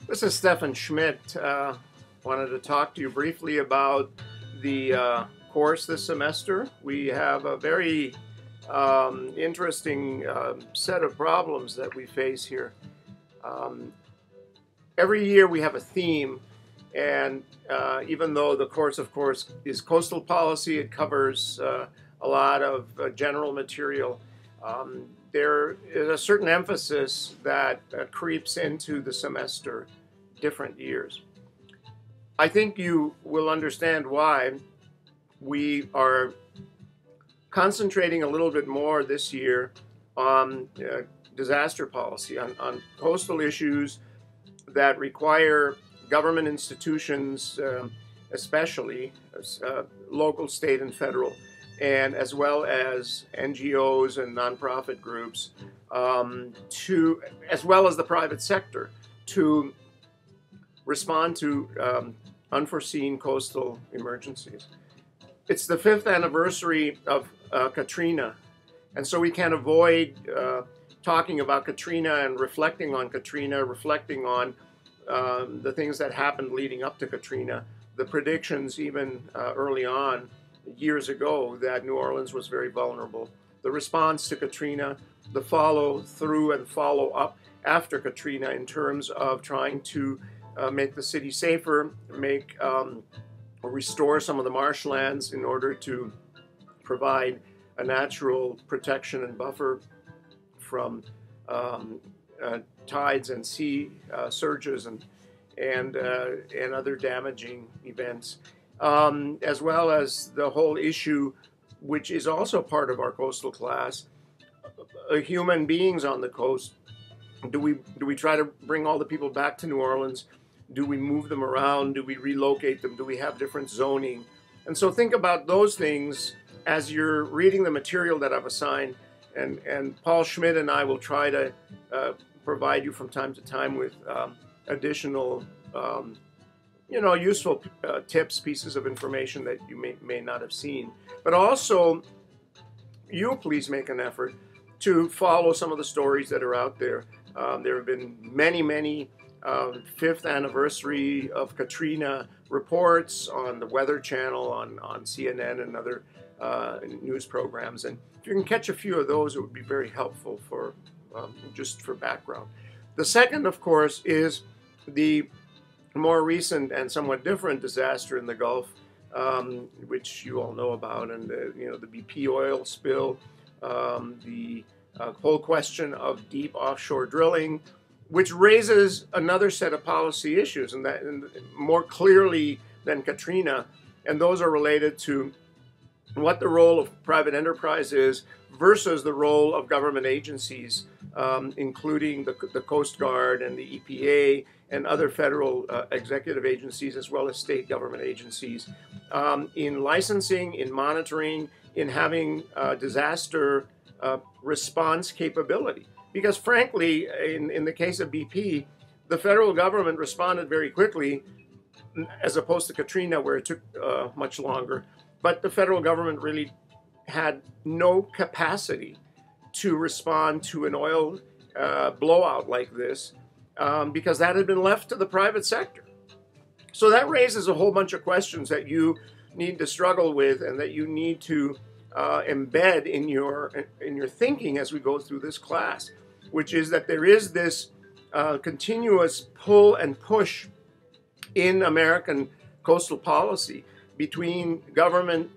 This is Stefan Schmidt. Wanted to talk to you briefly about the course this semester. We have a very interesting set of problems that we face here. Um, every year we have a theme, and even though the course, of course, is coastal policy, it covers a lot of general material. There is a certain emphasis that creeps into the semester different years. I think you will understand why we are concentrating a little bit more this year on disaster policy, on coastal issues that require government institutions, especially local, state, and federal, and as well as NGOs and nonprofit groups, as well as the private sector, to respond to unforeseen coastal emergencies. It's the 5th anniversary of Katrina, and so we can't avoid talking about Katrina and reflecting on Katrina, reflecting on the things that happened leading up to Katrina, the predictions even early on, years ago, that New Orleans was very vulnerable, the response to Katrina, the follow through and follow up after Katrina in terms of trying to make the city safer, restore some of the marshlands in order to provide a natural protection and buffer from tides and sea surges and other damaging events, as well as the whole issue, which is also part of our coastal class, human beings on the coast. Do we try to bring all the people back to New Orleans? Do we move them around? Do we relocate them? Do we have different zoning? And so think about those things as you're reading the material that I've assigned. And Paul Schmidt and I will try to provide you from time to time with additional, useful tips, pieces of information that you may not have seen. But also, you please make an effort to follow some of the stories that are out there. There have been many 5th anniversary of Katrina reports on the Weather Channel, on CNN and other news programs. And if you can catch a few of those, it would be very helpful for just for background. The second, of course, is the more recent and somewhat different disaster in the Gulf, which you all know about, and the BP oil spill, the whole question of deep offshore drilling, which raises another set of policy issues, and more clearly than Katrina, and those are related to what the role of private enterprise is versus the role of government agencies, including the Coast Guard and the EPA and other federal executive agencies, as well as state government agencies, in licensing, in monitoring, in having disaster response capability. Because frankly, in the case of BP, the federal government responded very quickly, as opposed to Katrina, where it took much longer. But the federal government really had no capacity to respond to an oil blowout like this, because that had been left to the private sector. So that raises a whole bunch of questions that you need to struggle with and that you need to embed in your thinking as we go through this class, which is that there is this continuous pull and push in American coastal policy between government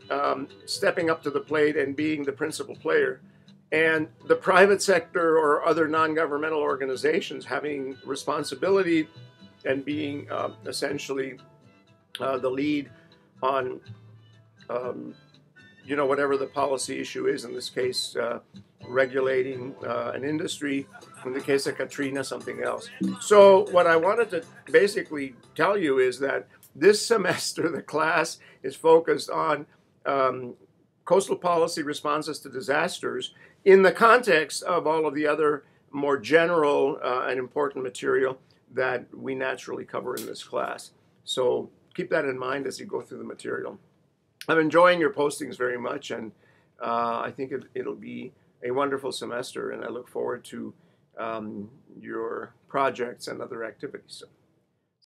stepping up to the plate and being the principal player, and the private sector or other non-governmental organizations having responsibility and being essentially the lead on whatever the policy issue is, in this case, regulating an industry, in the case of Katrina, something else. So what I wanted to basically tell you is that this semester, the class is focused on coastal policy responses to disasters in the context of all of the other more general and important material that we naturally cover in this class. So keep that in mind as you go through the material. I'm enjoying your postings very much, and I think it'll be a wonderful semester, and I look forward to your projects and other activities. So